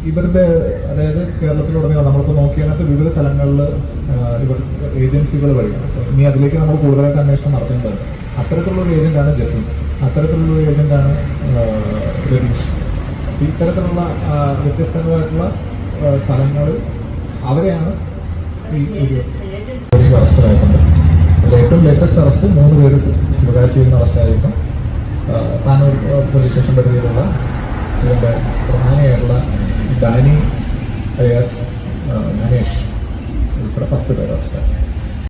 ഇവരുടെ അതായത് കേരളത്തിലുടനീളം നമ്മളിപ്പോൾ നോക്കിയതിനകത്ത് വിവിധ സ്ഥലങ്ങളിൽ ഇവർ ഏജൻസികൾ വഴിയാണ്. ഇനി അതിലേക്ക് നമ്മൾ കൂടുതലായിട്ട് അന്വേഷണം നടത്തേണ്ടത്. അത്തരത്തിലുള്ള ഒരു ഏജന്റാണ് ജസീം, അത്തരത്തിലുള്ള ഒരു ഏജന്റാണ് രതീഷ്. ഇത്തരത്തിലുള്ള വ്യത്യസ്തങ്ങളായിട്ടുള്ള സ്ഥലങ്ങൾ അവരെയാണ് ഈ അറസ്റ്റിലായിട്ടുണ്ട്. അതിൽ ഏറ്റവും ലേറ്റസ്റ്റ് അറസ്റ്റ് 3 പേര് ശിവകാശിയിൽ നിന്ന് അറസ്റ്റായിരിക്കും. താനൂർ പോലീസ് സ്റ്റേഷൻ പരിധിയിലുള്ള ഇതിൻ്റെ പ്രധാനിയായിട്ടുള്ള ഡാനി അലിയാസ് മനേഷ് ഉൾപ്പെടെ 10 പേര് അറസ്റ്റായി.